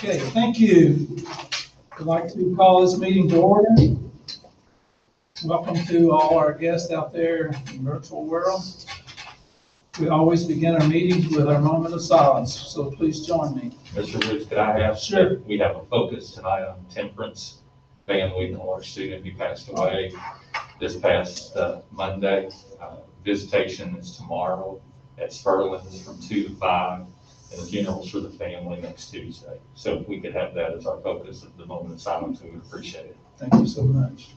Okay, thank you. I'd like to call this meeting to order. Welcome to all our guests out there in the virtual world. We always begin our meetings with our moment of silence, so please join me. Mr. Woods, could I ask? Sure. We have a focus tonight on temperance family, our student who passed away this past Monday. Visitation is tomorrow at Spurlin's from 2 to 5, and the funeral's for the family next Tuesday. So if we could have that as our focus of the moment of silence, we would appreciate it. Thank you so much.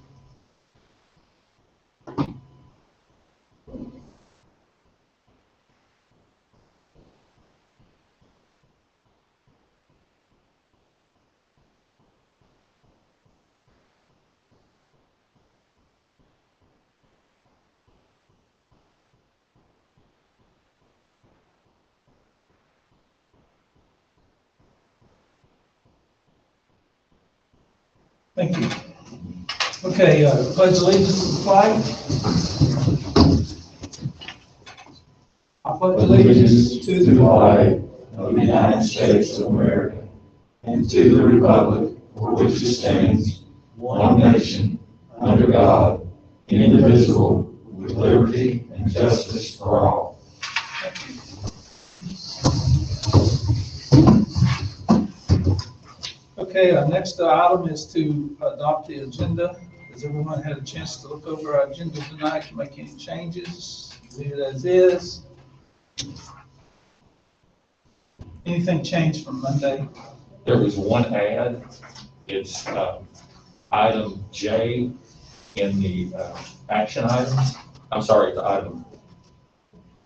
Thank you. Okay, pledge allegiance to the flag. I pledge allegiance to the flag of the United States of America and to the republic for which it stands, one nation, under God, indivisible, with liberty and justice for all. Okay, our next item is to adopt the agenda. Has everyone had a chance to look over our agenda tonight to make any changes? Leave it as is. Anything changed from Monday? There was one add. It's item J in the action items. I'm sorry, the item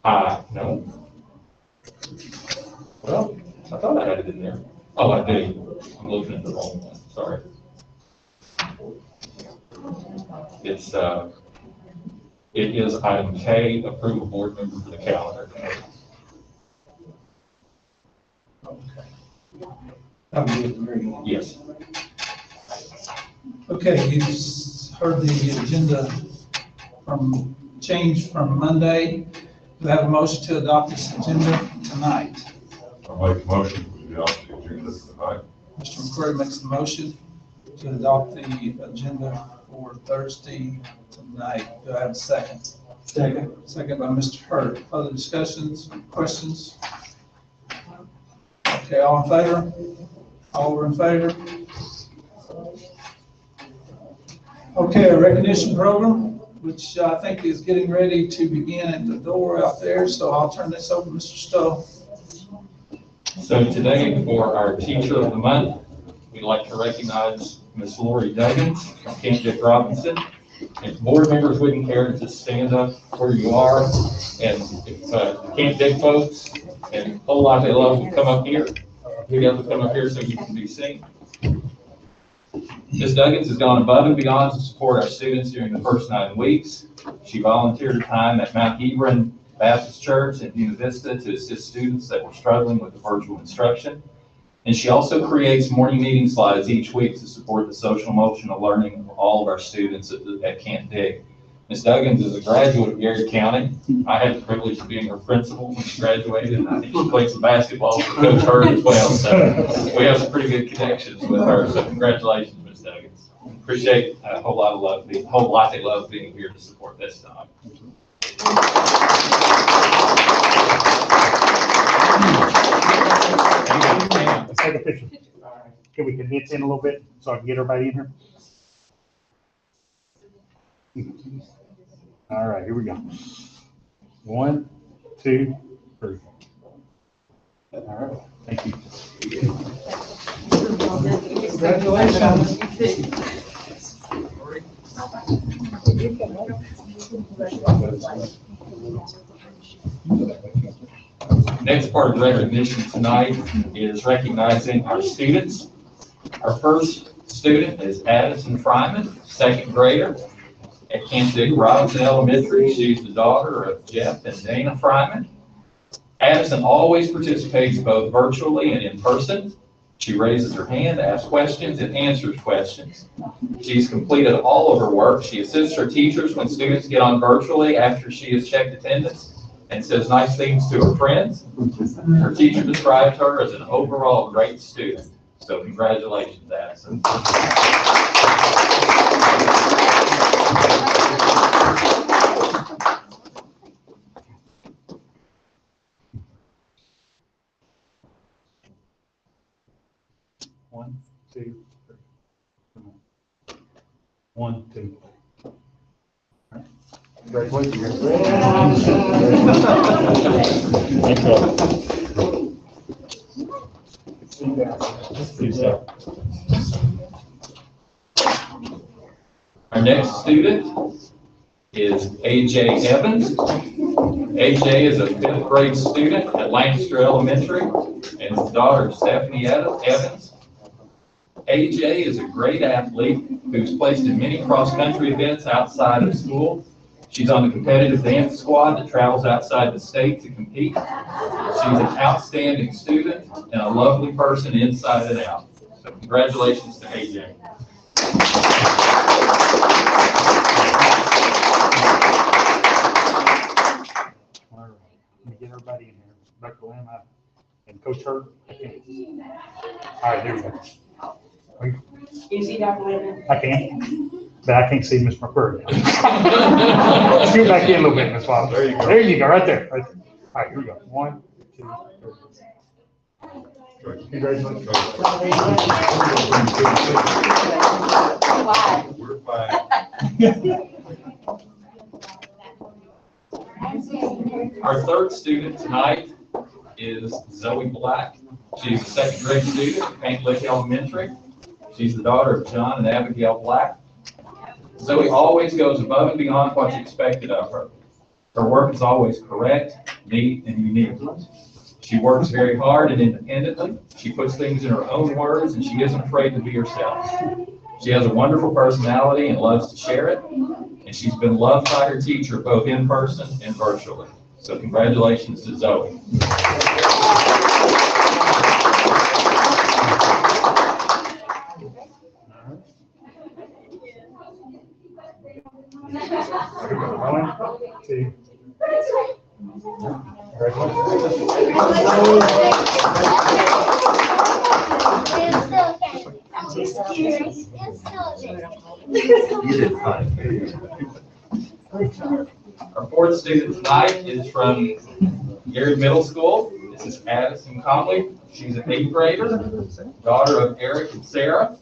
I. No. Well, I thought I had it in there. Oh, I do. I'm looking at the wrong one. Sorry. It is item K, approve a board member for the calendar. Okay. Yes. Okay, you've heard the agenda change from Monday. Do I have a motion to adopt this agenda tonight? I'll make a motion to adopt the agenda tonight. Mr. McCrory makes the motion to adopt the agenda for Thursday tonight. Do I have a second? Second. Second by Mr. Hurd. Other discussions, questions? Okay, all in favor? All are in favor? Okay, a recognition program, which I think is getting ready to begin at the door out there, so I'll turn this over to Mr. Stowe. So today, for our Teacher of the Month, we'd like to recognize Miss Lori Duggins from Camp Dick Robinson. If board members wouldn't care to just stand up where you are, and if Camp Dick folks and a whole lot they love to come up here, you'll be able to come up here so you can be seen. Ms. Duggins has gone above and beyond to support our students during the first 9 weeks. She volunteered time at Mount Hebron Baptist Church in Buena Vista to assist students that were struggling with the virtual instruction. And she also creates morning meeting slides each week to support the social emotional learning of all of our students at Camp Dick. Ms. Duggins is a graduate of Garrard County. I had the privilege of being her principal when she graduated, and I think she played some basketball for Coach Hurd as well. So we have some pretty good connections with her. So congratulations, Ms. Duggins. Appreciate a whole lot they love being here to support this time. Let's take a picture. Can we condense in a little bit so I can get everybody in here? All right, here we go. 1, 2, 3. All right, thank you. Congratulations. Next part of the recognition tonight is recognizing our students. Our first student is Addison Fryman, 2nd grader at Camp Dick Robinson Elementary. She's the daughter of Jeff and Dana Fryman. Addison always participates both virtually and in person. She raises her hand, asks questions, and answers questions. She's completed all of her work. She assists her teachers when students get on virtually after she has checked attendance and says nice things to her friends. Her teacher described her as an overall great student. So congratulations, Addison. One, two, three. Come on. 1, 2. All right. Congratulations. Our next student is AJ Evans. AJ is a 5th grade student at Lancaster Elementary and is the daughter of Stephanie Evans. AJ is a great athlete who's placed in many cross-country events outside of school. She's on the competitive dance squad that travels outside the state to compete. She's an outstanding student and a lovely person inside and out. So congratulations to AJ. All right, let me get everybody in here. Dr. Lamb and Coach Hurt. All right, there we go. Can you see Dr. Lehman? I can, but I can't see Ms. McCurry. Scoot back in a little bit, Ms. Foster. There you go. There you go, right there, right there. All right, here we go. 1, 2, 3. Congratulations. We're fine. Our third student tonight is Zoe Black. She's a 2nd grade student at Paint Lick Elementary. She's the daughter of John and Abigail Black. Zoe always goes above and beyond what's expected of her. Her work is always correct, neat, and unique. She works very hard and independently. She puts things in her own words, and she isn't afraid to be herself. She has a wonderful personality and loves to share it, and she's been loved by her teacher both in person and virtually. So congratulations to Zoe. One, two. Our fourth student tonight is from Garrard Middle School. This is Addison Conley. She's an 8th grader, daughter of Eric and Sarah.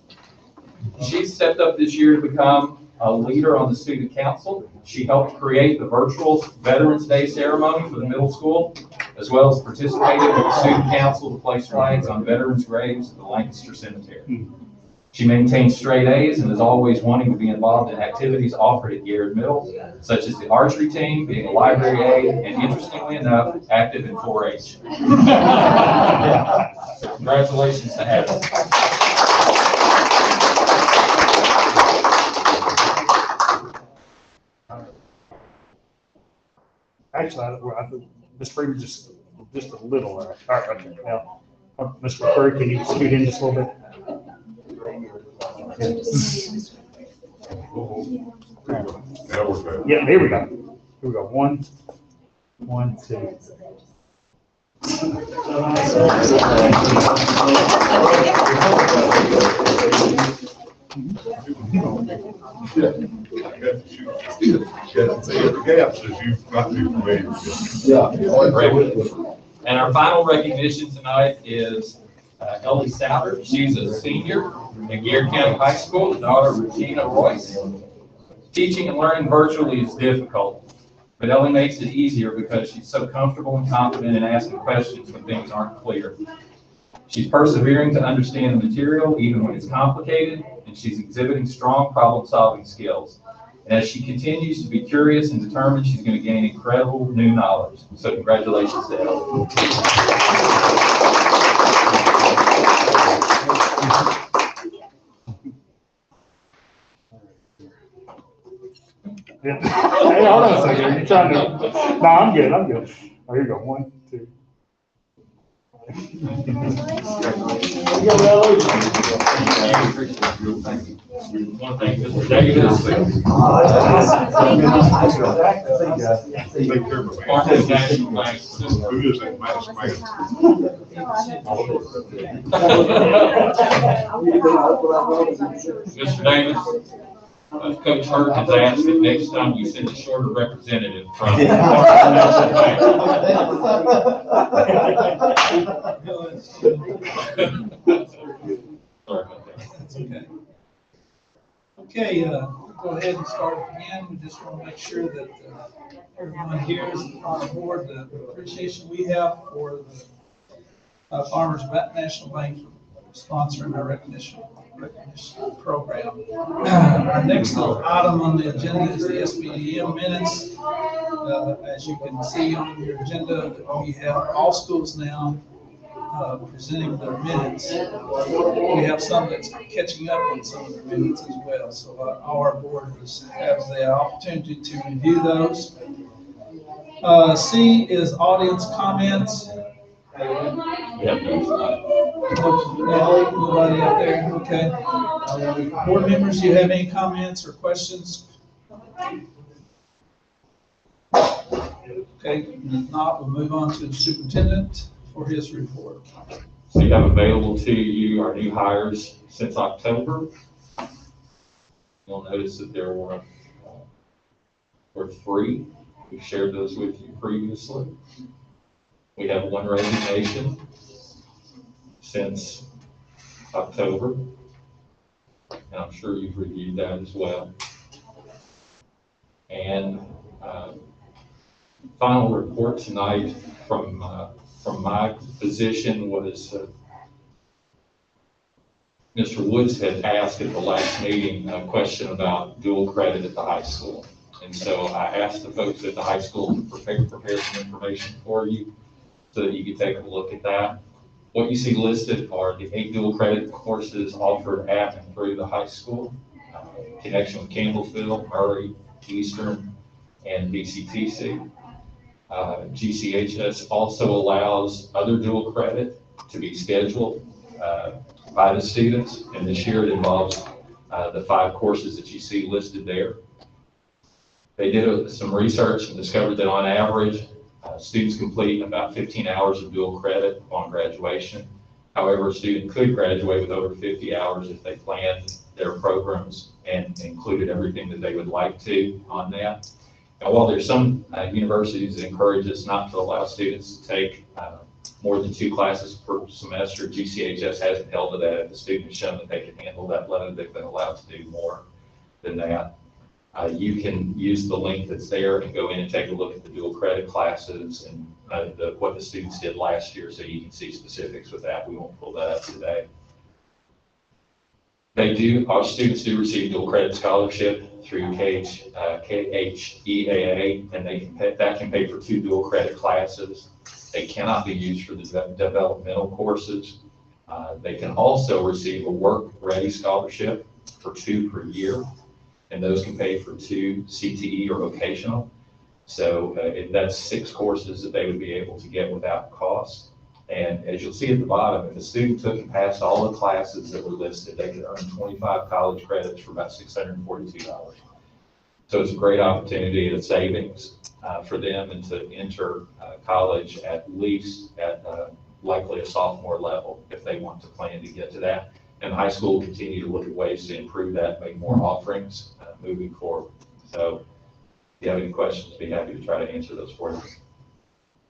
She's stepped up this year to become a leader on the student council. She helped create the virtual Veterans Day ceremony for the middle school, as well as participated with the student council to place flags on veterans' graves at the Lancaster Cemetery. She maintains straight A's and is always wanting to be involved in activities offered at Garrard Middle, such as the archery team, being a library aide, and interestingly enough, active in 4-H. So congratulations to Addison. Actually, I think Ms. Freeman just a little. All right, okay. Now, Ms. McCurry, can you scoot in just a little bit? Now we're good. Yeah, there we go. Here we go. 1, 2. And our final recognition tonight is Ellie Souter. She's a senior at Garrard County High School, the daughter of Regina Royce. Teaching and learning virtually is difficult, but Ellie makes it easier because she's so comfortable and confident in asking questions when things aren't clear. She's persevering to understand the material even when it's complicated, and she's exhibiting strong problem-solving skills. And as she continues to be curious and determined, she's going to gain incredible new knowledge. So congratulations to Ellie. Yeah. Hey, hold on a second. You're trying to. No, I'm good. I'm good. Oh, here you go. 1, 2. Thank you. We want to thank Mr. Davis. Take care of it, man. Martin National Bank. Who is that mask man? Mr. Davis, Coach Hurt has asked that next time you send a shorter representative from. Sorry about that. That's okay. Okay, we'll go ahead and start again. We just want to make sure that everyone here is on board the appreciation we have for the Farmers National Bank sponsoring our recognition program. Our next item on the agenda is the SBDM minutes. As you can see on your agenda, we have all schools now presenting their minutes. We have some that's catching up on some of the minutes as well. So our board has the opportunity to review those. C is audience comments. Nobody out there, okay. Board members, do you have any comments or questions? Okay, if not, we'll move on to the superintendent for his report. So you have available to you our new hires since October. You'll notice that there were 3. We shared those with you previously. We have 1 resignation since October, and I'm sure you've reviewed that as well. And final report tonight from my position was Mr. Woods had asked at the last meeting a question about dual credit at the high school. And so I asked the folks at the high school to prepare some information for you so that you can take a look at that. What you see listed are the 8 dual credit courses offered at and through the high school, connection with Campbellsville, Murray, Eastern, and BCTC. GCHS also allows other dual credit to be scheduled by the students, and this year it involves the 5 courses that you see listed there. They did some research and discovered that on average, students complete about 15 hours of dual credit on graduation. However, a student could graduate with over 50 hours if they planned their programs and included everything that they would like to on that. Now, while there's some universities that encourage us not to allow students to take more than 2 classes per semester, GCHS hasn't held to that. If the student has shown that they can handle that load, they've been allowed to do more than that. You can use the link that's there and go in and take a look at the dual credit classes and what the students did last year, so you can see specifics with that. We won't pull that up today. Our students do receive dual credit scholarship through KHEAA, and that can pay for 2 dual credit classes. They cannot be used for the developmental courses. They can also receive a work-ready scholarship for 2 per year, and those can pay for 2 CTE or vocational. So that's 6 courses that they would be able to get without cost. And as you'll see at the bottom, if a student took and passed all the classes that were listed, they could earn 25 college credits for about $642. So it's a great opportunity and a savings for them, and to enter college at least at likely a sophomore level if they want to plan to get to that. And high school will continue to look at ways to improve that, make more offerings moving forward. So if you have any questions, I'd be happy to try to answer those for you.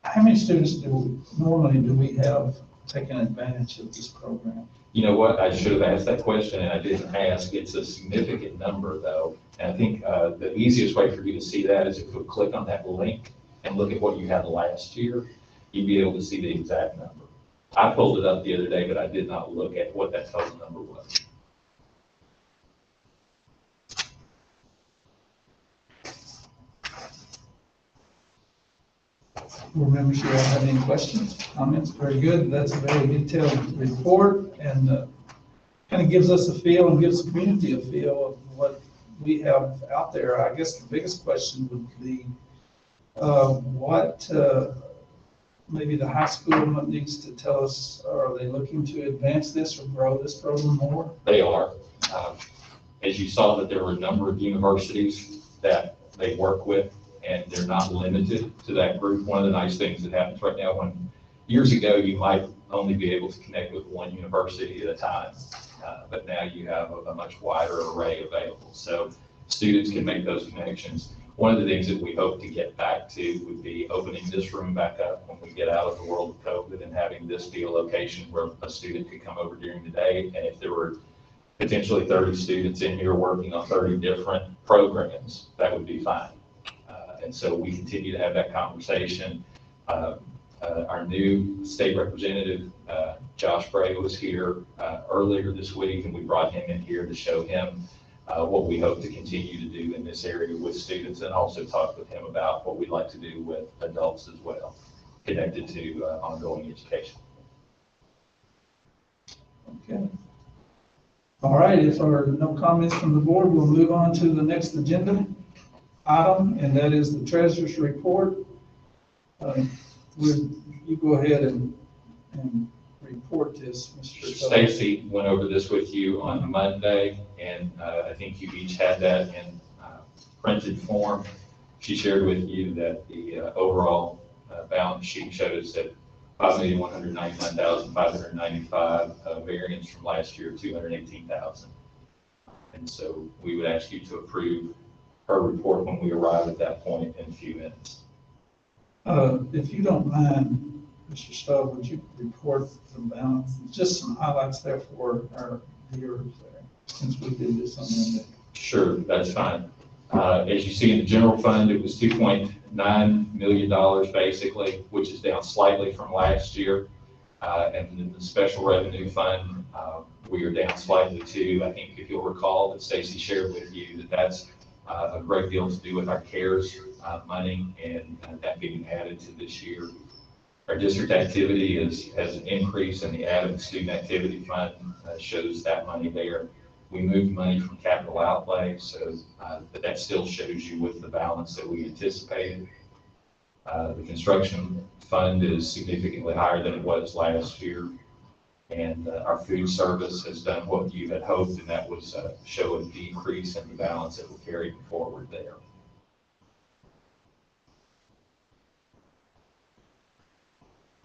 How many students do we have taking advantage of this program? You know what, I should have asked that question and I didn't ask. It's a significant number though. And I think the easiest way for you to see that is if you click on that link and look at what you had last year, you'd be able to see the exact number. I pulled it up the other day, but I did not look at what that total number was. Board members, you all have any questions, comments? Very good. That's a very detailed report, and kind of gives us a feel and gives the community a feel of what we have out there. I guess the biggest question would be what maybe the high school needs to tell us. Are they looking to advance this or grow this program more? They are. As you saw, that there were a number of universities that they work with, and they're not limited to that group. One of the nice things that happens right now, when years ago you might only be able to connect with one university at a time. But now you have a much wider array available. So students can make those connections. One of the things that we hope to get back to would be opening this room back up when we get out of the world of COVID and having this be a location where a student could come over during the day. And if there were potentially 30 students in here working on 30 different programs, that would be fine. And so we continue to have that conversation. Our new state representative, Josh Bray, was here earlier this week, and we brought him in here to show him what we hope to continue to do in this area with students, and also talk with him about what we'd like to do with adults as well, connected to ongoing education. Okay. All right, if there are no comments from the board, we'll move on to the next agenda item, and that is the treasurer's report. You go ahead and report this, Mr. Stacy went over this with you on Monday, and I think you each had that in printed form. She shared with you that the overall balance sheet shows that $5,199,595, variance from last year, $218,000. And so we would ask you to approve her report when we arrive at that point in a few minutes. If you don't mind, Mr. Stowe, would you report the balance, just some highlights there for our viewers there, since we did this on Monday? Sure, that's fine. As you see in the general fund, it was $2.9 million basically, which is down slightly from last year. And in the special revenue fund, we are down slightly too. I think if you'll recall that Stacy shared with you that that's a great deal to do with our CARES money and that being added to this year. Our district activity has an increase, and the added student activity fund shows that money there. We moved money from capital outlay, so that still shows you with the balance that we anticipated. The construction fund is significantly higher than it was last year. And our food service has done what you had hoped, and that was show a decrease in the balance that will carry forward there.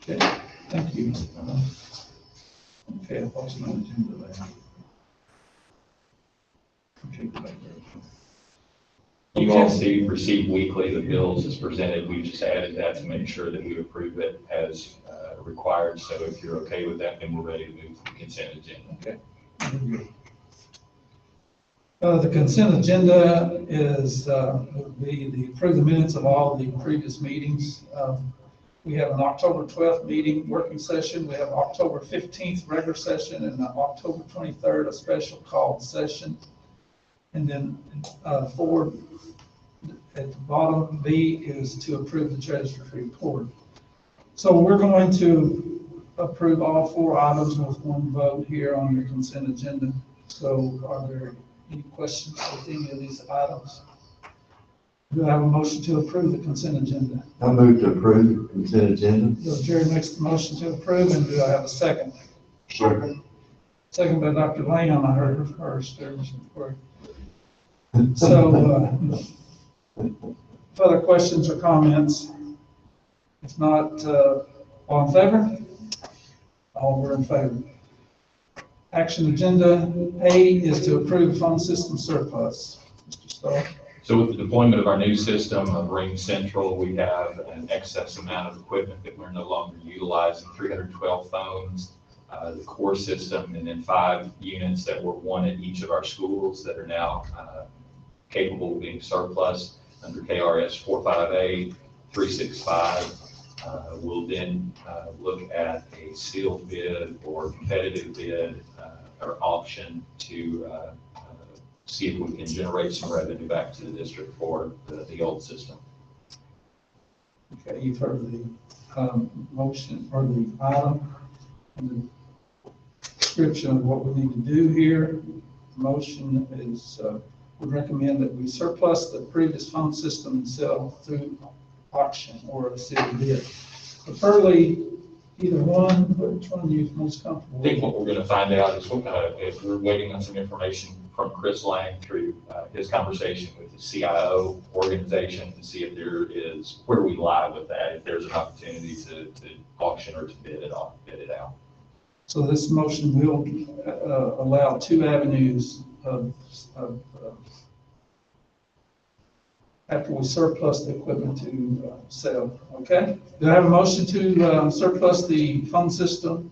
Okay, thank you. Okay, I lost my agenda there. Okay, go back there. You all see, receive weekly the bills as presented. We just added that to make sure that we approve it as required. So if you're okay with that, then we're ready to move to the consent agenda. Okay. The consent agenda is, would be the approve the minutes of all the previous meetings. We have an October 12th meeting, working session. We have October 15th regular session, and October 23rd, a special called session. And then 4 at the bottom, B, is to approve the treasurer's report. So we're going to approve all 4 items with one vote here on the consent agenda. So are there any questions with any of these items? Do I have a motion to approve the consent agenda? I move to approve the consent agenda. So Jerry makes the motion to approve, and do I have a second? Second. Second by Dr. Lamb, I heard her first. So, further questions or comments? If not, all in favor? All were in favor. Action agenda A is to approve phone system surplus. Mr. Stoll. So with the deployment of our new system of Ring Central, we have an excess amount of equipment that we're no longer utilizing, 312 phones, the core system, and then 5 units that were 1 at each of our schools that are now capable of being surplus under KRS 458, 365. We'll then look at a sealed bid or competitive bid or auction to see if we can generate some revenue back to the district for the old system. Okay, you've heard the motion or the item and the description of what we need to do here. The motion is we recommend that we surplus the previous phone system and sell through auction or a sealed bid. Preferably either one, but which one are you most comfortable I with? think what we're going to find out is if we're waiting on some information from Chris Lang through his conversation with the CIO organization to see if there is, where we lie with that, if there's an opportunity to auction or to bid it out. So this motion will allow two avenues of after we surplus the equipment to sell, okay? Do I have a motion to surplus the phone system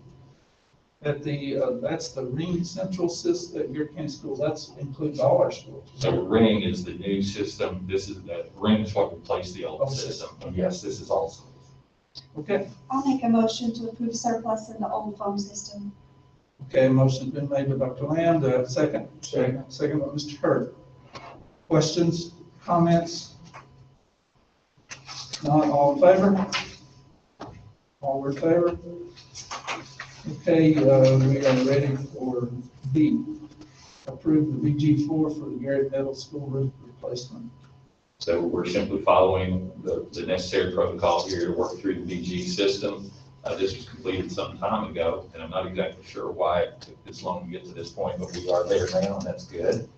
at the, that's the Ring Central system at Garrett County Schools, that includes all our schools? So Ring is the new system. This is the Ring is what replaced the old Okay. system. And yes, this is also. Okay, I'll make a motion to approve surplus in the old phone system. okay, motion's been made by Dr. Lamb, do I have a second? Second by Mr. Hurd. Questions, comments? Not all in favor? All in favor? Okay, we are ready for B. Approve the BG4 for the Garrett Middle School roof replacement. So we're simply following the necessary protocol here to work through the BG system. This was completed some time ago, and I'm not exactly sure why it took this long to get to this point, but we are there now, and that's good.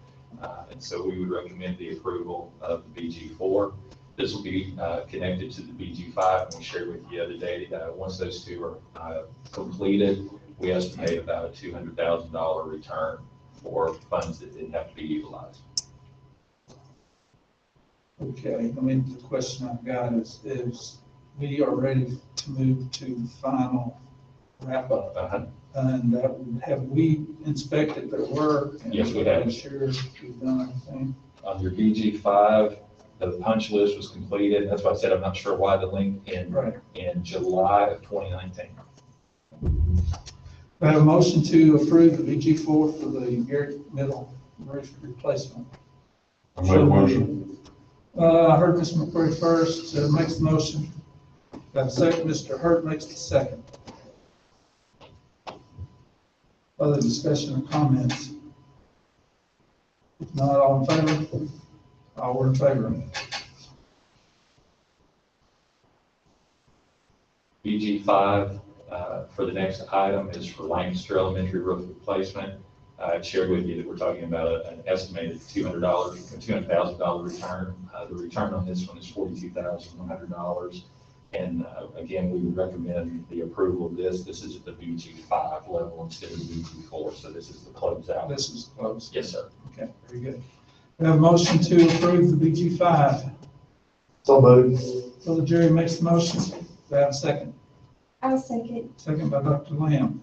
And so we would recommend the approval of the BG4. This will be connected to the BG5, and we shared with you the other day. Once those two are completed, we estimate about a $200,000 return for funds that didn't have to be utilized. Okay, I mean, the question I've got is we are ready to move to final wrap up. And have we inspected their work? And Yes, we have. been sure we've done everything? On your BG5, the punch list was completed. That's why I said I'm not sure why the link Right. in July of 2019. I have a motion to approve the BG4 for the Garrett Middle roof replacement. I make a motion. I heard Mr. McQuarrie first, makes the motion. Got a second, Mr. Hurt makes the second. Other discussion or comments? If not, all in favor? All in favor? BG5 for the next item is for Lancaster Elementary roof replacement. I shared with you that we're talking about an estimated $200,000 return. The return on this one is $42,100. And again, we would recommend the approval of this. This is at the BG5 level instead of the BG4, so this is the closeout. This is close. Yes, sir. Okay, very good. We have a motion to approve the BG5. So moved. Brother Jerry makes the motion. Do I have a second? I'll second. Second by Dr. Lamb.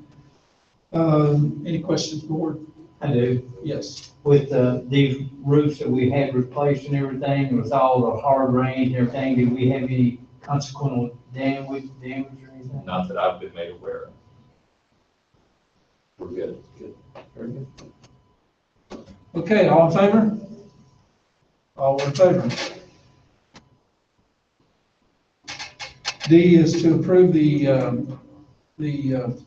Any questions, board? I do. Yes. With these roofs that we had replaced and everything, with all the hard rain and everything, did we have any consequential damage or anything? Not that I've been made aware of. We're good. Good. Very good. Okay, all in favor? All in favor? D is to approve the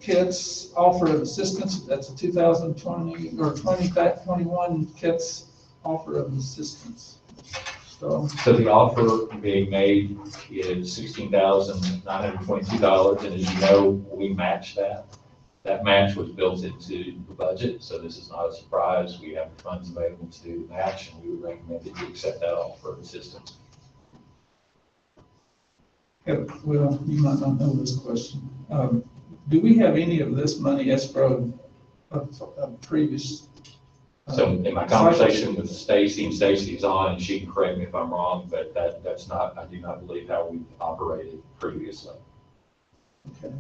KITS offer of assistance. That's a 2020 or 2021 KITS offer of assistance. So, So the offer being made is $16,922, and as you know, we match that. That match was built into the budget, so this is not a surprise. We have the funds available to do the match, and we would recommend that you accept that offer of assistance. yeah, well, you might not know this question. Do we have any of this money escrowed of previous? So in my conversation with Stacy, and Stacy's on, and she can correct me if I'm wrong, but that's not, I do not believe how we operated previously. Okay.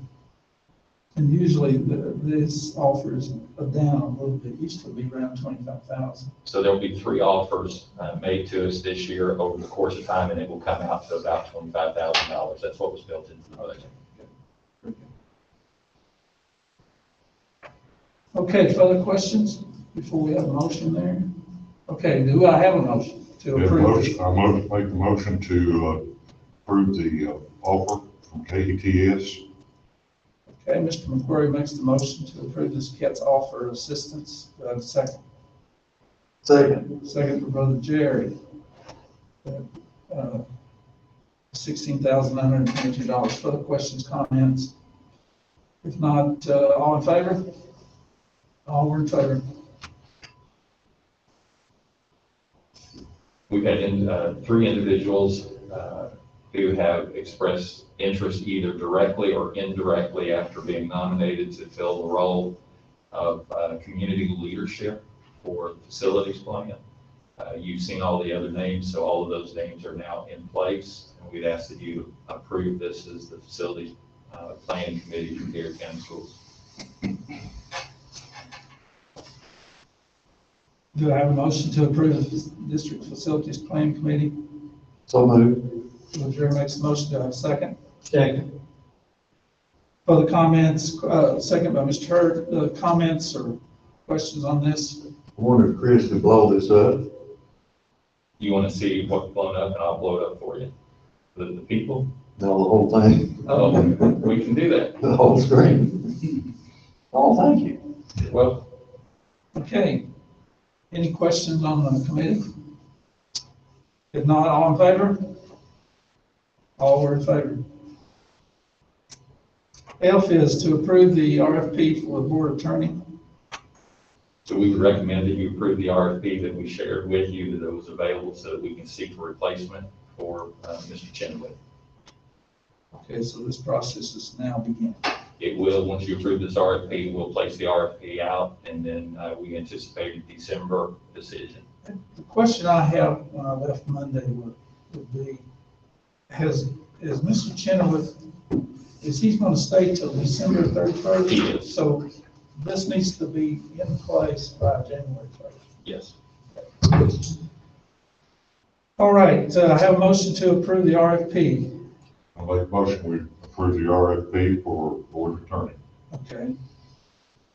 And usually this offer is down a little bit, used to be around 25,000. So there'll be 3 offers made to us this year over the course of time, and it will come out to about $25,000. That's what was built into the budget. Okay, further questions before we have a motion there? Okay, do I have a motion to Make a approve? motion, make a motion to approve the offer from KETS. Okay, Mr. McQuarrie makes the motion to approve this KITS offer of assistance. Do I have a second? Second. Second for Brother Jerry. $16,922. Further questions, comments? If not, all in favor? All were in favor. We've had three individuals who have expressed interest either directly or indirectly after being nominated to fill the role of community leadership for facilities plan. You've seen all the other names, so all of those names are now in place, and we'd ask that you approve this as the facilities planning committee for Garrard County Schools. Do I have a motion to approve the district facilities plan committee? So moved. Jerry makes the motion. Do I have a second? Second. Further comments, second by Mr. Hurd, comments or questions on this? I wonder if Chris could blow this up. You want to see what's blown up, and I'll blow it up for you. The people? No, the whole thing, Oh, we can do that. the whole screen. Oh, thank you. Well, Okay. Any questions on the committee? If not, all in favor? All were in favor. F is to approve the RFP for the board attorney. so we would recommend that you approve the RFP that we shared with you that it was available so that we can seek a replacement for Mr. Chenoweth. Okay, so this process is now beginning. It will, once you approve this RFP, we'll place the RFP out, and then we anticipate a December decision. The question I have when I left Monday would be, is Mr. Chenoweth, is he going to stay till December 31st? He is. So this needs to be in place by January 1st. Yes. All right, I have a motion to approve the RFP. I'll make a motion, we approve the RFP for board attorney. Okay.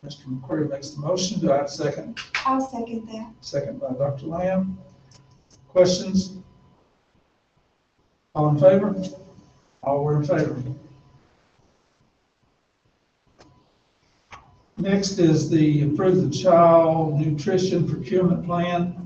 Mr. McQuarrie makes the motion. Do I have a second? I'll second that. Second by Dr. Lamb. Questions? All in favor? All were in favor. Next is the approve the child nutrition procurement plan.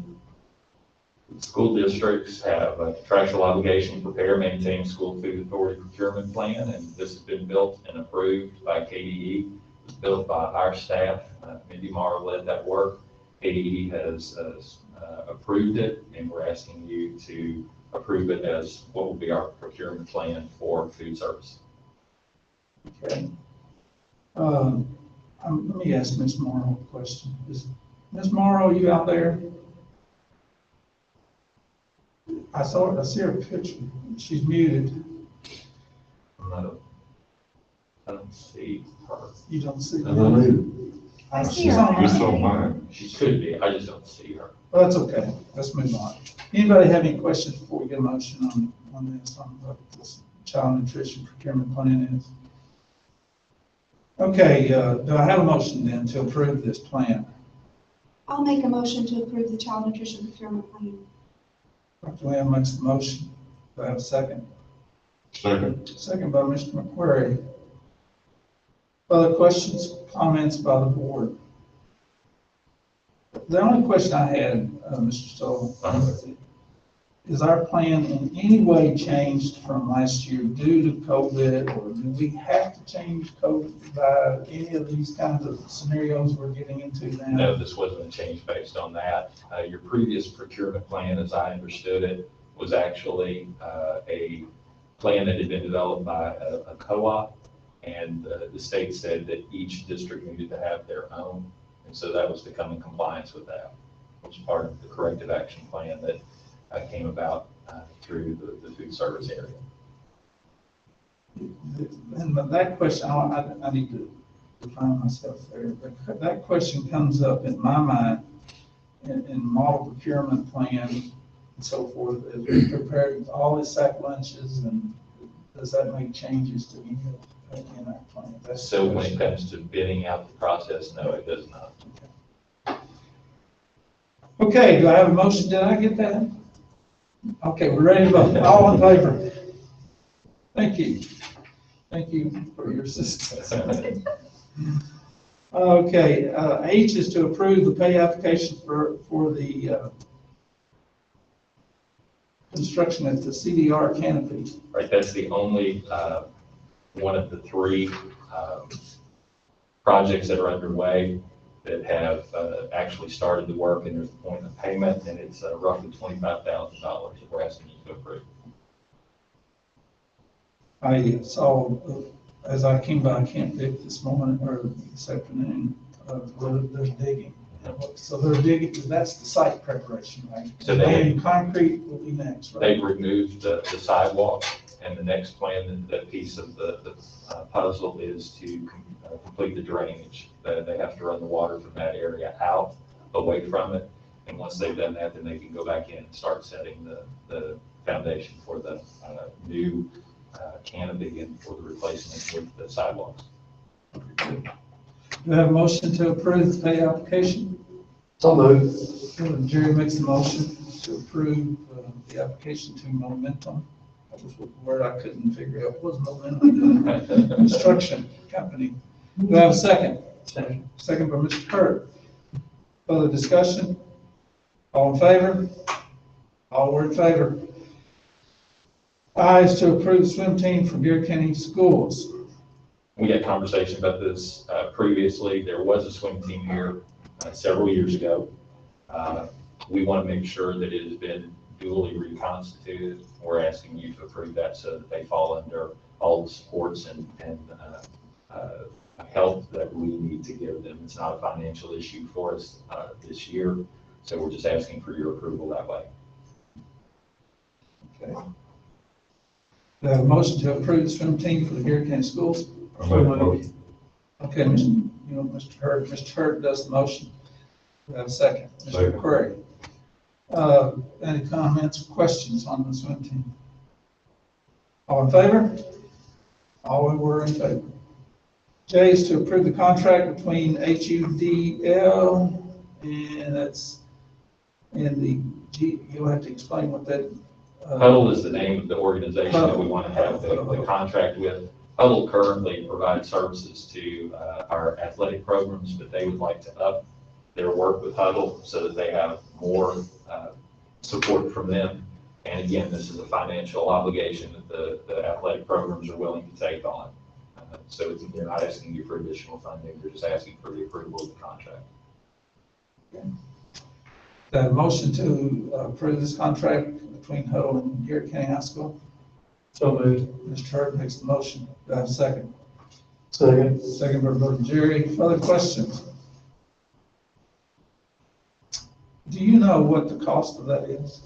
School districts have a contractual obligation to prepare, maintain school food authority procurement plan, and this has been built and approved by KDE. It was built by our staff. Mindy Morrow led that work. KDE has approved it, and we're asking you to approve it as what will be our procurement plan for food service. Okay. Let me ask Ms. Morrow a question. Is Ms. Morrow, you out there? I see her picture. She's muted. I don't see her. You don't see I her. don't know. I see She's her. on It's mine. on mine. She could be, I just don't see her. Well, that's okay. Let's move on. Anybody have any questions before we get a motion on this, on what this child nutrition procurement plan is? Okay, do I have a motion then to approve this plan? I'll make a motion to approve the child nutrition procurement plan. Dr. Lamb makes the motion. Do I have a second? Second. Second by Mr. McQuarrie. Other questions, comments by the board? The only question I had, Mr. Stoll, is our plan in any way changed from last year due to COVID, or do we have to change COVID by any of these kinds of scenarios we're getting into now? No, this wasn't a change based on that. Your previous procurement plan, as I understood it, was actually a plan that had been developed by a co-op, and the state said that each district needed to have their own, and so that was to come in compliance with that, which was part of the corrective action plan that came about through the food service area. And that question, I need to define myself there. That question comes up in my mind in model procurement plan and so forth, as we prepare all the sack lunches, and does that make changes to any of in our plan? That's So when it comes to bidding out the process, no, it does not. Okay, do I have a motion? Did I get that? Okay, we're ready to vote. All in favor? Thank you. Thank you for your assistance. Okay, H is to approve the pay application for the construction at the CDR canopy. Right, that's the only one of the three projects that are underway. that have actually started the work, and there's a point of payment, and it's roughly $25,000 that we're asking you to approve. I saw, as I came by Camp Dick this morning, or this afternoon, where they're digging. So they're digging, that's the site preparation, right? So they- Laying concrete will be next, right? They've removed the sidewalk, and the next plan, that piece of the puzzle is to complete the drainage. They have to run the water from that area out, away from it. And once they've done that, then they can go back in and start setting the foundation for the new canopy and for the replacement with the sidewalks. Do we have a motion to approve the pay application? So moved. Jerry makes the motion to approve the application to Momentum. That was a word I couldn't figure out. What was Momentum? Construction company. Do I have a second? Second by Mr. Hurd. Further discussion? All in favor? All were in favor. I is to approve the swim team for Garrard County Schools. We had conversation about this previously. There was a swim team here several years ago. We want to make sure that it has been duly reconstituted. We're asking you to approve that so that they fall under all the supports and help that we need to give them. It's not a financial issue for us this year, so we're just asking for your approval that way. Okay. Do I have a motion to approve the swim team for the Garrard County Schools? I make a motion. Okay, Mr. Hurd does the motion. Do I have a second? Mr. Second. McQuarrie. Any comments or questions on the swim team? All in favor? All were in favor. J is to approve the contract between HUDL and that's in the G, you'll have to explain what that. Huddle is the name of the organization that we want to have the contract with. Huddle currently provides services to our athletic programs, but they would like to up their work with Huddle so that they have more support from them. And again, this is a financial obligation that the athletic programs are willing to take on. So they're not asking you for additional funding, they're just asking for the approval of the contract. The motion to approve this contract between Huddle and Garrard County High School. So moved. Mr. Hurd makes the motion. Do I have a second? Second. Second by Brother Jerry. Further questions? Do you know what the cost of that is?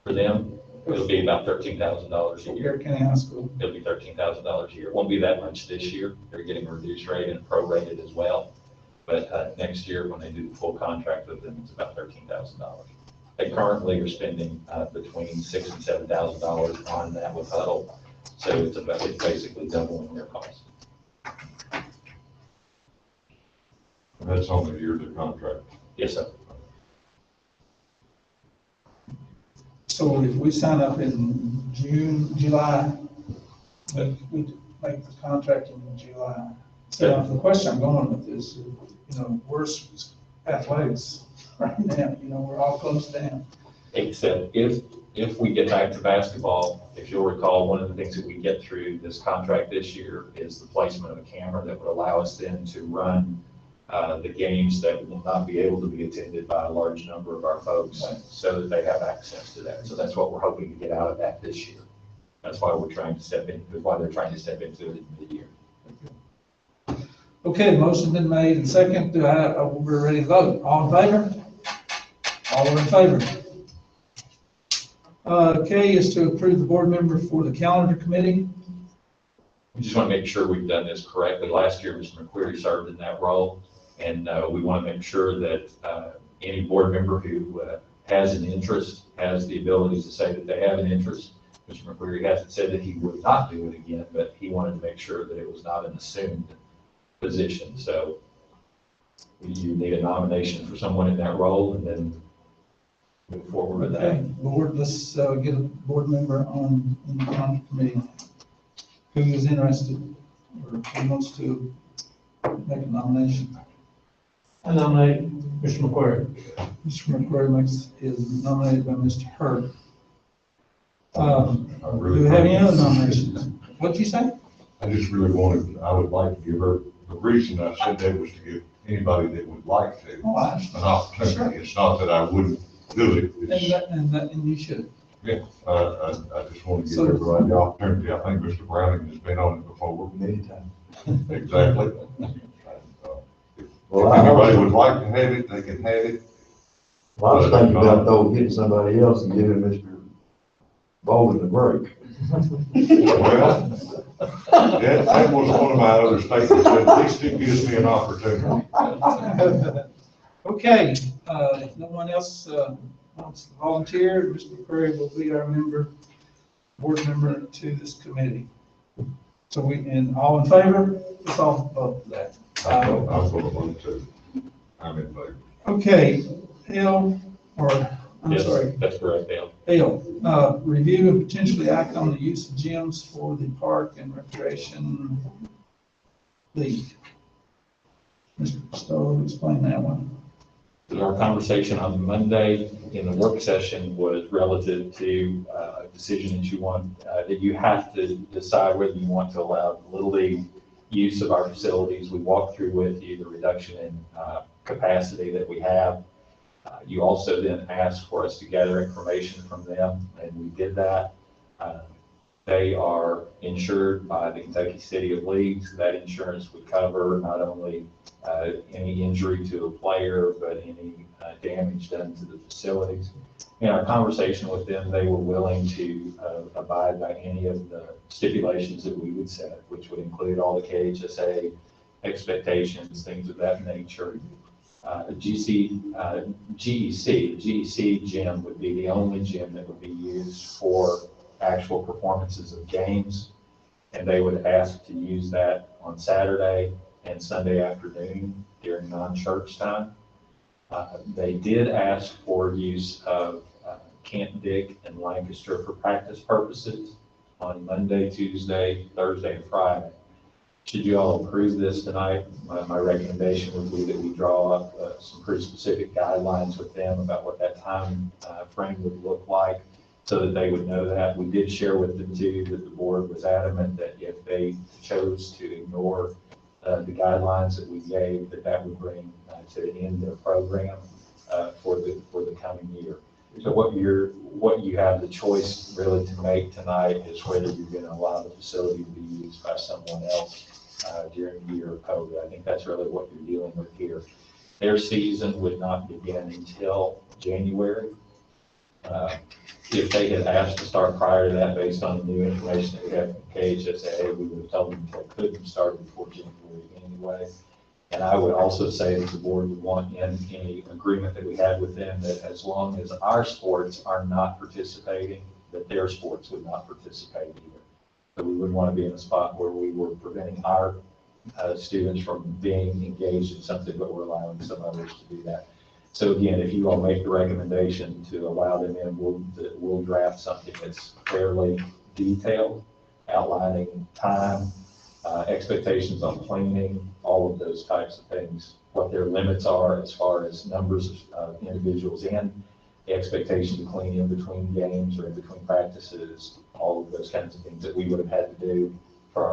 For them, it'll be about $13,000 a For year. Garrard County High School. It'll be $13,000 a year. It won't be that much this year. They're getting a reduced rate and prorated as well. But next year, when they do the full contract with them, it's about $13,000. They currently are spending between $6,000 and $7,000 on that with Huddle. So it's basically doubling their cost. And that's on the yearly contract. Yes, sir. So if we sign up in July, we make the contract in July. So the question I'm going with is, we're athletics right now, we're all closed down. Except if we get back to basketball, if you'll recall, one of the things that we get through this contract this year is the placement of a camera that would allow us then to run the games that will not be able to be attended by a large number of our folks, so that they have access to that. So that's what we're hoping to get out of that this year. That's why we're trying to step in, that's why they're trying to step into it in mid-year. Okay, motion been made and second. We're ready to vote. All in favor? All are in favor. K is to approve the board member for the calendar committee. We just want to make sure we've done this correctly. Last year, Mr. McQuarrie served in that role, and we want to make sure that any board member who has an interest has the ability to say that they have an interest. Mr. McQuarrie hasn't said that he would not do it again, but he wanted to make sure that it was not an assumed position. So you need a nomination for someone in that role, and then move forward with Okay, that. board, let's get a board member in the calendar committee who is interested or who wants to make a nomination. I nominate Mr. McQuarrie. Mr. McQuarrie is nominated by Mr. Hurd. I Do really we have any think- other nominations? What'd you say? I just really I would like to give her, the reason I said that was to give anybody that would like to, Oh, I an opportunity. It's not that I wouldn't do it. It's, and you should. I just want to give everybody the opportunity. I think Mr. Browning has been on it before. Many times. Exactly. If Well, anybody would like to have it, they can have it. Well, I was thinking about though, getting somebody else and giving Mr. Bowden a break. Well, that was one of my other statements, that at least it gives me an opportunity. Okay, if no one else wants to volunteer, Mr. Curry will be our board member to this committee. So and all in favor? Let's all vote for that. I'll vote on it too. I'm in favor. Okay, I'm sorry, That's correct, Dale. L, review and potentially act on the use of gyms for the Park and Recreation League. Mr. Stowe, explain that one. Our conversation on Monday in the work session was relative to a decision that you want, that you have to decide whether you want to allow Little League use of our facilities. We walked through with you the reduction in capacity that we have. You also then asked for us to gather information from them, and we did that. They are insured by the Kentucky City of Leagues. That insurance would cover not only any injury to a player, but any damage done to the facilities. In our conversation with them, they were willing to abide by any of the stipulations that we would set, which would include all the KHSA expectations, things of that nature. GEC gym would be the only gym that would be used for actual performances of games, and they would ask to use that on Saturday and Sunday afternoon during non-church time. They did ask for use of Camp Dick and Lancaster for practice purposes on Monday, Tuesday, Thursday, and Friday. Should you all approve this tonight, my recommendation would be that we draw up some pretty specific guidelines with them about what that time frame would look like, so that they would know that. We did share with them too that the board was adamant that if they chose to ignore the guidelines that we gave, that would bring to an end their program for the coming year. So what you have the choice really to make tonight is whether you're going to allow the facility to be used by someone else during the year of COVID. I think that's really what you're dealing with here. Their season would not begin until January. If they had asked to start prior to that, based on the new information that we have from KHSA, we would have told them they couldn't start before January anyway. And I would also say that the board would want in any agreement that we had with them that as long as our sports are not participating, that their sports would not participate either. So we wouldn't want to be in a spot where we were preventing our students from being engaged in something, but we're allowing some others to do that. So again, if you all make the recommendation to allow them in, we'll draft something that's fairly detailed, outlining time, expectations on cleaning, all of those types of things, what their limits are as far as numbers of individuals in, the expectation to clean in between games or in between practices, all of those kinds of things that we would have had to do for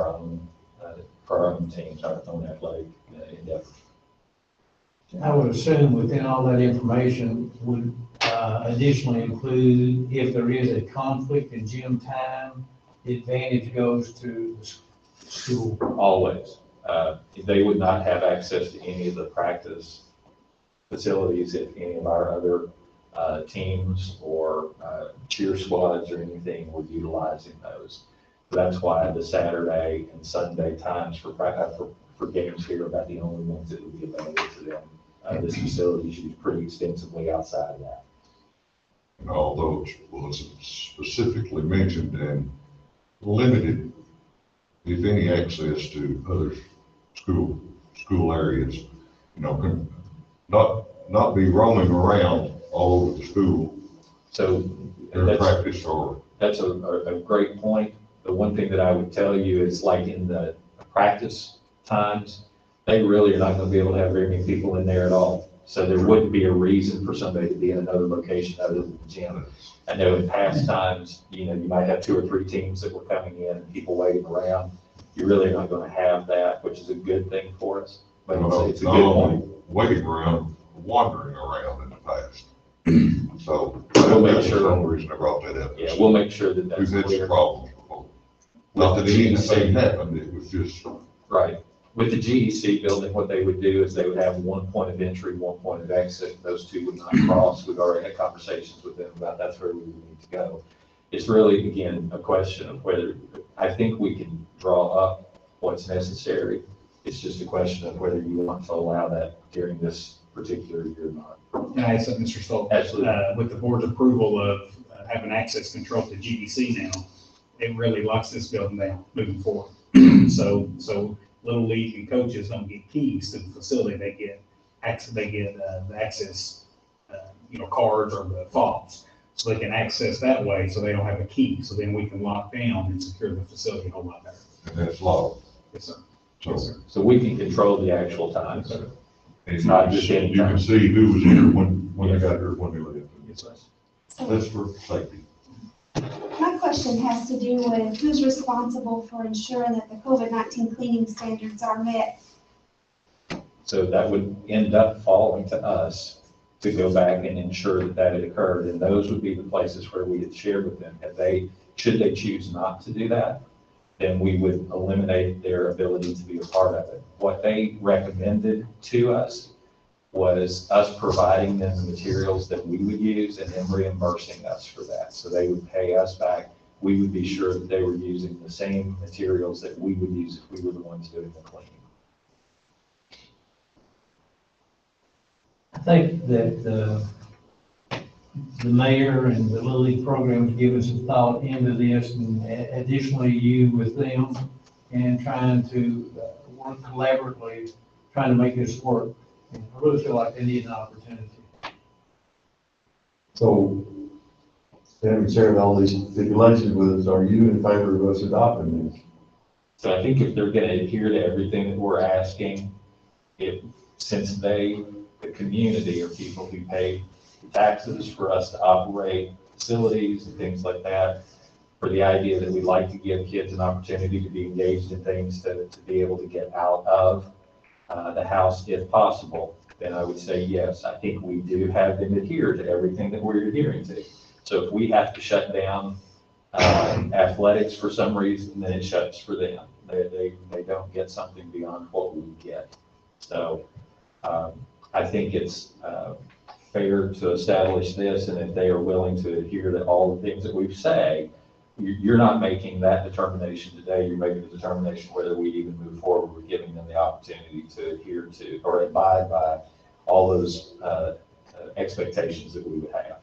our own teams, our own athletic endeavors. I would assume within all that information would additionally include if there is a conflict in gym time, the advantage goes to the school. Always. They would not have access to any of the practice facilities if any of our other teams or cheer squads or anything were utilizing those. So that's why the Saturday and Sunday times for games here are about the only ones that would be available to them. This facility is used pretty extensively outside of that. And although it was specifically mentioned and limited, if any, access to other school areas, can not be roaming around all over the school. So During practice or. That's a great point. The one thing that I would tell you is, like in the practice times, they really are not going to be able to have very many people in there at all. So there wouldn't be a reason for somebody to be in another location other than the gym. I know in past times, you might have 2 or 3 teams that were coming in and people waiting around. You really are not going to have that, which is a good thing for us. But it's a Not good only point. waiting around, wandering around in the past. So We'll make that's the sure- only reason I brought that up. Yeah, we'll make sure that We've that's had some clear. problems before. Not that anything happened, it was just, Right. With the GEC building, what they would do is they would have one point of entry, one point of exit. Those two would not cross. We've already had conversations with them about that's where we would need to go. It's really, again, a question of whether, I think we can draw up what's necessary. It's just a question of whether you want to allow that during this particular year or not. Can I add something, Mr. Stoll? Absolutely. With the board's approval of having access control to GDC now, it really locks this building down moving forward. So Little League and coaches don't get keys to the facility, they get access, the access, cards or the fobs. So they can access that way, so they don't have a key, so then we can lock down and secure the facility a whole lot better. and that's law. Yes, sir. So, Yes, sir. So we can control the actual times. and It's you not can just see- any you can time. see who was here when they got here, when they left. Yes, sir. That's for safety. My question has to do with who's responsible for ensuring that the COVID-19 cleaning standards are met. So that would end up falling to us to go back and ensure that that had occurred. And those would be the places where we had shared with them. Should they choose not to do that, then we would eliminate their ability to be a part of it. What they recommended to us was us providing them the materials that we would use and them reimbursing us for that. So they would pay us back. We would be sure that they were using the same materials that we would use if we were the ones doing the cleaning. I think that the mayor and the Little League program has given some thought into this, and additionally you with them, and trying to work collaboratively, trying to make this work. And I really feel like they need an opportunity. So, having shared all these stipulations with us, are you in favor of us adopting this? So I think if they're going to adhere to everything that we're asking, since the community are people who pay taxes for us to operate facilities and things like that, for the idea that we'd like to give kids an opportunity to be engaged in things to be able to get out of the house if possible, then I would say yes. I think we do have them adhere to everything that we're adhering to. So if we have to shut down athletics for some reason, then it shuts for them. They don't get something beyond what we get. So I think it's fair to establish this, and if they are willing to adhere to all the things that we say, you're not making that determination today. You're making the determination whether we even move forward with giving them the opportunity to adhere to or abide by all those expectations that we would have.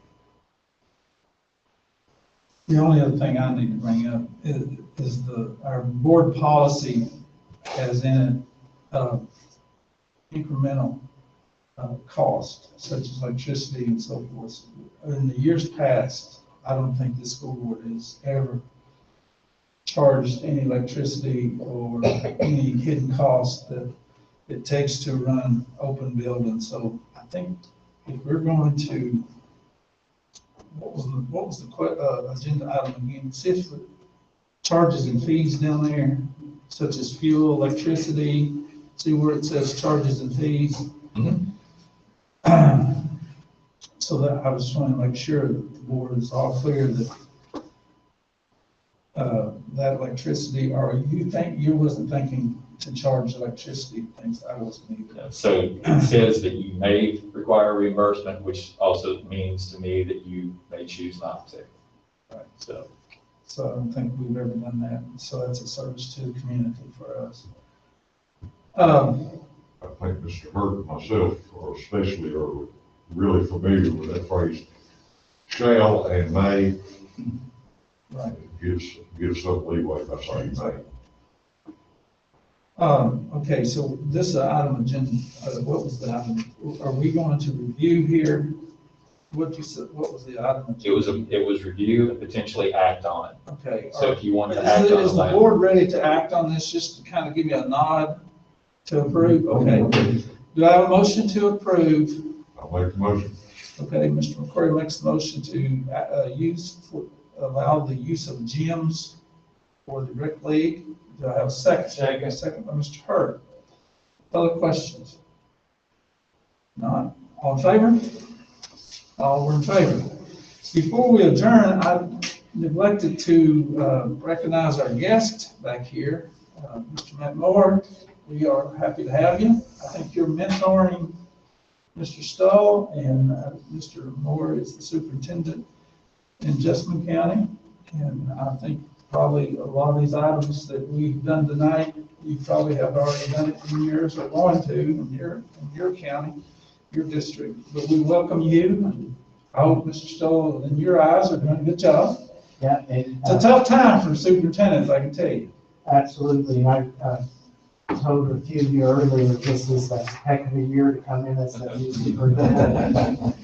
The only other thing I need to bring up is our board policy has in it incremental cost, such as electricity and so forth. In the years past, I don't think the school board has ever charged any electricity or any hidden cost that it takes to run open buildings. So I think if we're going to, what was the agenda item again? See if the charges and fees down there, such as fuel, electricity, see where it says charges and fees. Mm-hmm. So that I was trying to make sure that the board is all clear that that electricity, or you wasn't thinking to charge electricity things, I wasn't either. So it says that you may require reimbursement, which also means to me that you may choose not to. Right. So So I don't think we've ever done that. So that's a service to the community for us. I think Mr. Hurt and myself, or especially, are really familiar with that phrase, shall and may. Right. Gives some leeway by saying may. Okay, so this item agenda, what was the item? Are we going to review here? What you said, what was the item? it was review and potentially act on. Okay. So if you want to act on Is the that, board ready to act on this, just to kind of give me a nod to approve? Okay. Do I have a motion to approve? I'll make the motion. Okay, Mr. McCory makes the motion to allow the use of gyms for the rec league. Do I have a second? Second by Mr. Hurt. Other questions? None. All in favor? All were in favor. Before we adjourn, I neglected to recognize our guest back here, Mr. Matt Moore. We are happy to have you. I think you're mentoring Mr. Stoll, and Mr. Moore is the superintendent in Jessamine County. And I think probably a lot of these items that we've done tonight, you probably have already done it in yours or going to in your county, your district. But we welcome you, and I hope Mr. Stoll, in your eyes, are doing a good job. Yeah, and, It's a tough time for superintendents, I can tell you. absolutely. I told a few of you earlier, this is a heck of a year to come in as a new superintendent.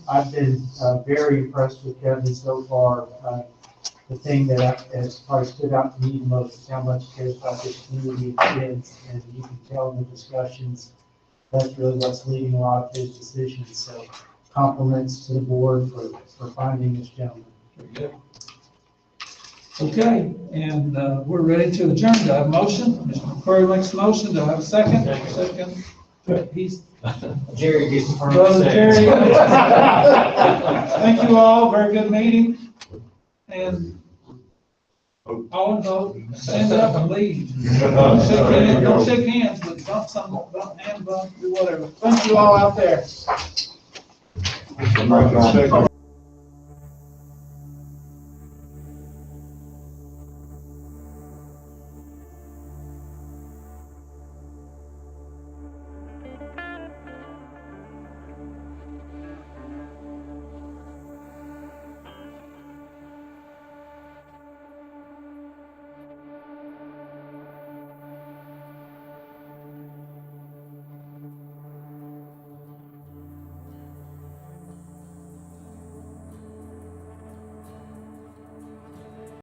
I've been very impressed with Kevin so far. The thing that has probably stood out to me the most is how much he cares about this community of kids, and you can tell in the discussions, that's really what's leading a lot of his decisions. So compliments to the board for finding this gentleman. Very good. Okay, and we're ready to adjourn. Do I have a motion? Mr. McCrory makes a motion. Do I have a second? Second. He's Jerry gets the first. Brother Jerry. Thank you all. Very good meeting. And all in vote, stand up and leave. Don't shake hands, but bump hand bump, do whatever. Thank you all out there.